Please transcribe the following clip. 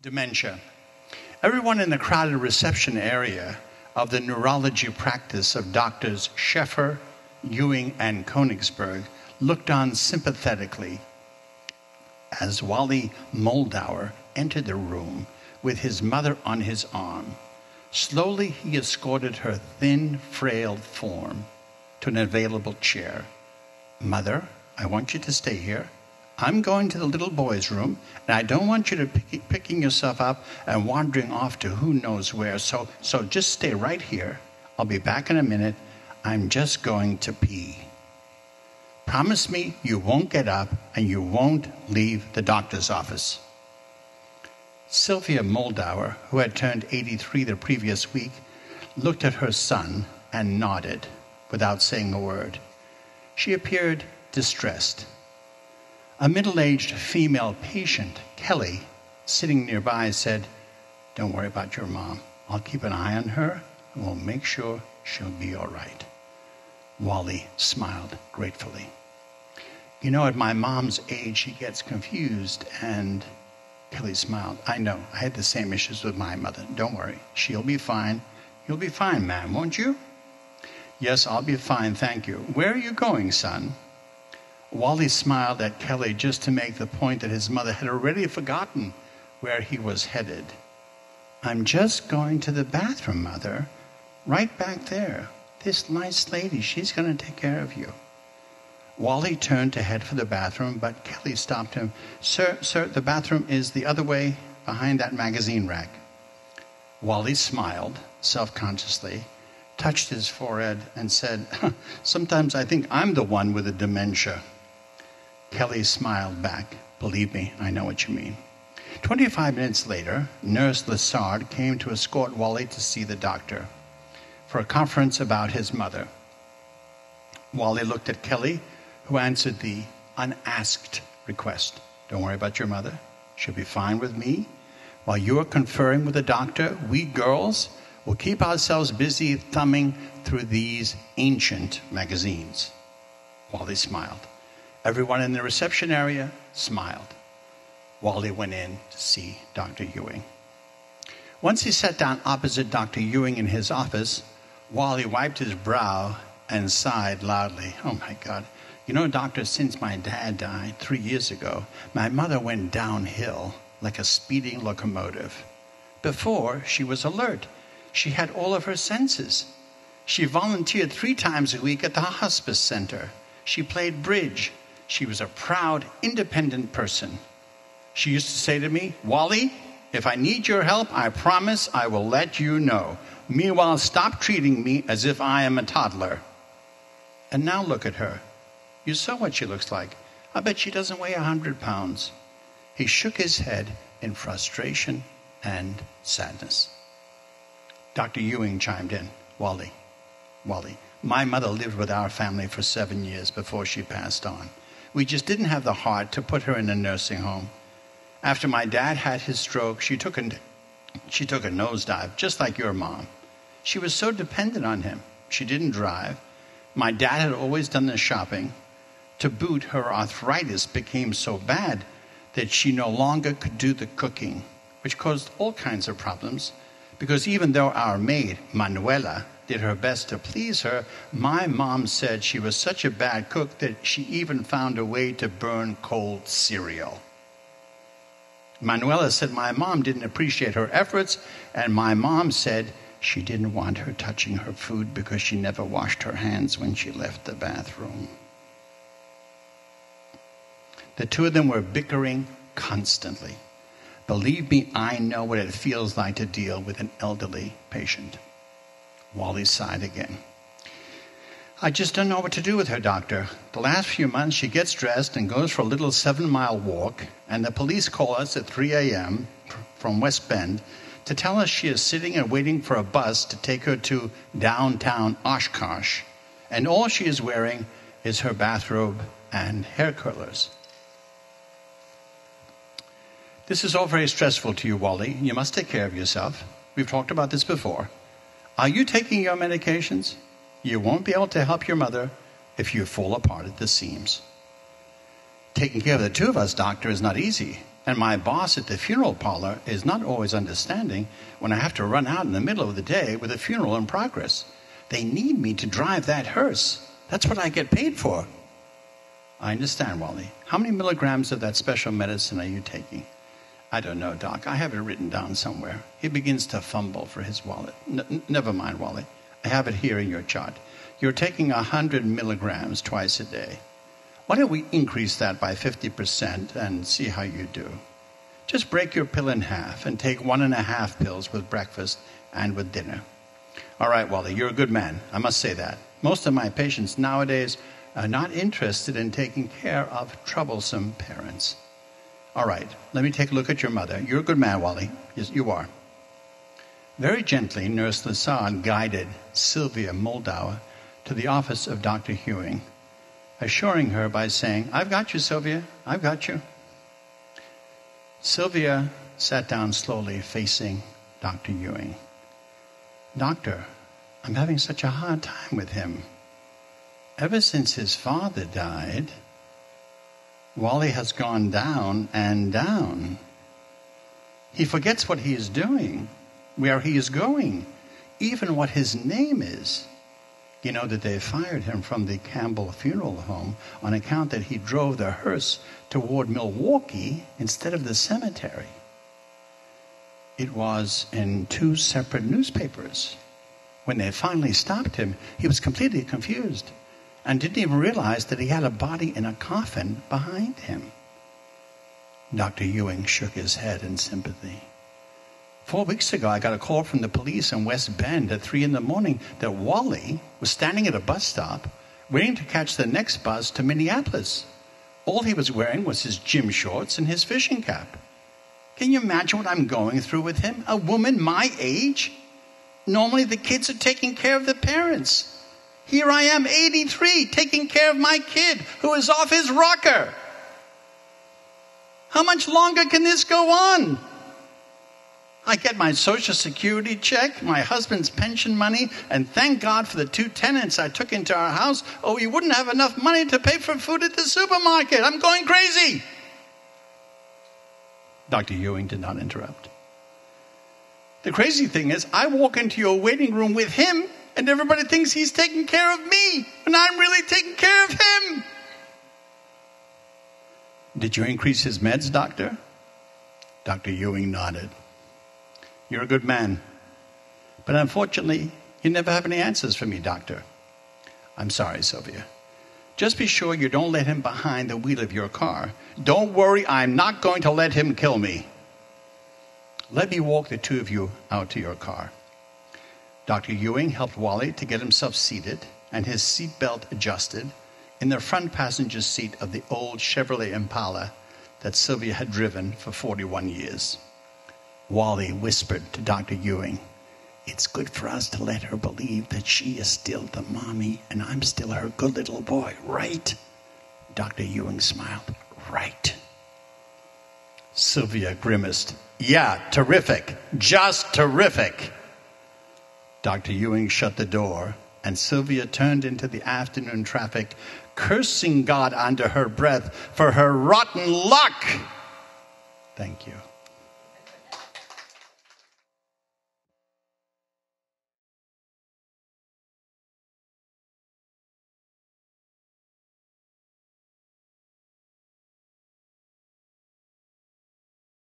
Dementia. Everyone in the crowded reception area of the neurology practice of Doctors Sheffer, Ewing, and Konigsberg looked on sympathetically as Wally Moldauer entered the room with his mother on his arm. Slowly he escorted her thin, frail form to an available chair. "Mother, I want you to stay here. I'm going to the little boy's room, and I don't want you to picking yourself up and wandering off to who knows where, so just stay right here. I'll be back in a minute. I'm just going to pee. Promise me you won't get up and you won't leave the doctor's office." Sylvia Moldauer, who had turned 83 the previous week, looked at her son and nodded without saying a word. She appeared distressed. A middle-aged female patient, Kelly, sitting nearby, said, "Don't worry about your mom. I'll keep an eye on her, and we'll make sure she'll be all right." Wally smiled gratefully. "You know, at my mom's age, she gets confused, and..." Kelly smiled. "I know. I had the same issues with my mother. Don't worry. She'll be fine. You'll be fine, ma'am, won't you?" "Yes, I'll be fine, thank you. Where are you going, son?" Wally smiled at Kelly just to make the point that his mother had already forgotten where he was headed. "I'm just going to the bathroom, Mother. Right back there. This nice lady, she's going to take care of you." Wally turned to head for the bathroom, but Kelly stopped him. Sir, the bathroom is the other way, behind that magazine rack." Wally smiled self-consciously, touched his forehead, and said, "Sometimes I think I'm the one with the dementia." Kelly smiled back. "Believe me, I know what you mean." 25 minutes later, Nurse Lessard came to escort Wally to see the doctor for a conference about his mother. Wally looked at Kelly, who answered the unasked request. "Don't worry about your mother. She'll be fine with me. While you're conferring with the doctor, we girls will keep ourselves busy thumbing through these ancient magazines." Wally smiled. Everyone in the reception area smiled. Wally went in to see Dr. Ewing. Once he sat down opposite Dr. Ewing in his office, Wally wiped his brow and sighed loudly. "Oh, my God. You know, doctor, since my dad died 3 years ago, my mother went downhill like a speeding locomotive. Before, she was alert. She had all of her senses. She volunteered 3 times a week at the hospice center. She played bridge. She was a proud, independent person. She used to say to me, 'Wally, if I need your help, I promise I will let you know. Meanwhile, stop treating me as if I am a toddler.' And now look at her. You saw what she looks like. I bet she doesn't weigh 100 pounds. He shook his head in frustration and sadness. Dr. Ewing chimed in. Wally, my mother lived with our family for 7 years before she passed on. We just didn't have the heart to put her in a nursing home. After my dad had his stroke, she took a nosedive, just like your mom. She was so dependent on him. She didn't drive. My dad had always done the shopping. To boot, her arthritis became so bad that she no longer could do the cooking, which caused all kinds of problems, because even though our maid, Manuela, did her best to please her, my mom said she was such a bad cook that she even found a way to burn cold cereal. Manuela said my mom didn't appreciate her efforts, and my mom said she didn't want her touching her food because she never washed her hands when she left the bathroom. The two of them were bickering constantly. Believe me, I know what it feels like to deal with an elderly patient. Wally sighed again. I just don't know what to do with her, doctor. The last few months she gets dressed and goes for a little 7-mile walk, and the police call us at 3 a.m. from West Bend to tell us she is sitting and waiting for a bus to take her to downtown Oshkosh, and all she is wearing is her bathrobe and hair curlers. This is all very stressful to you, Wally. You must take care of yourself. We've talked about this before. Are you taking your medications? You won't be able to help your mother if you fall apart at the seams. Taking care of the two of us, doctor, is not easy. And my boss at the funeral parlor is not always understanding when I have to run out in the middle of the day with a funeral in progress. They need me to drive that hearse. That's what I get paid for. I understand, Wally. How many milligrams of that special medicine are you taking? I don't know, Doc. I have it written down somewhere. He begins to fumble for his wallet. Never mind, Wally. I have it here in your chart. You're taking 100 milligrams twice a day. Why don't we increase that by 50% and see how you do? Just break your pill in half and take 1.5 pills with breakfast and with dinner. All right, Wally, you're a good man. I must say that. Most of my patients nowadays are not interested in taking care of troublesome parents. All right, let me take a look at your mother. You're a good man, Wally. Yes, you are. Very gently, Nurse Lasard guided Sylvia Moldauer to the office of Dr. Ewing, assuring her by saying, "I've got you, Sylvia. I've got you." Sylvia sat down slowly, facing Dr. Ewing. "Doctor, I'm having such a hard time with him. Ever since his father died, Wally has gone down and down. He forgets what he is doing, where he is going, even what his name is. You know that they fired him from the Campbell Funeral Home on account that he drove the hearse toward Milwaukee instead of the cemetery. It was in 2 separate newspapers. When they finally stopped him, he was completely confused and didn't even realize that he had a body in a coffin behind him." Dr. Ewing shook his head in sympathy. 4 weeks ago, I got a call from the police in West Bend at 3 a.m. that Wally was standing at a bus stop waiting to catch the next bus to Minneapolis. All he was wearing was his gym shorts and his fishing cap. Can you imagine what I'm going through with him? A woman my age? Normally the kids are taking care of the parents. Here I am, 83, taking care of my kid who is off his rocker. How much longer can this go on? I get my Social Security check, my husband's pension money, and thank God for the 2 tenants I took into our house, or we wouldn't have enough money to pay for food at the supermarket. I'm going crazy. Dr. Ewing did not interrupt. The crazy thing is, I walk into your waiting room with him, and everybody thinks he's taking care of me, and I'm really taking care of him. Did you increase his meds, Doctor? Dr. Ewing nodded. You're a good man. But unfortunately, you never have any answers for me, Doctor. I'm sorry, Sylvia. Just be sure you don't let him behind the wheel of your car. Don't worry, I'm not going to let him kill me. Let me walk the 2 of you out to your car. Dr. Ewing helped Wally to get himself seated and his seatbelt adjusted in the front passenger seat of the old Chevrolet Impala that Sylvia had driven for 41 years. Wally whispered to Dr. Ewing, "It's good for us to let her believe that she is still the mommy and I'm still her good little boy, right?" Dr. Ewing smiled. "Right." Sylvia grimaced. "Yeah, terrific. Just terrific." Dr. Ewing shut the door and Sylvia turned into the afternoon traffic, cursing God under her breath for her rotten luck. Thank you.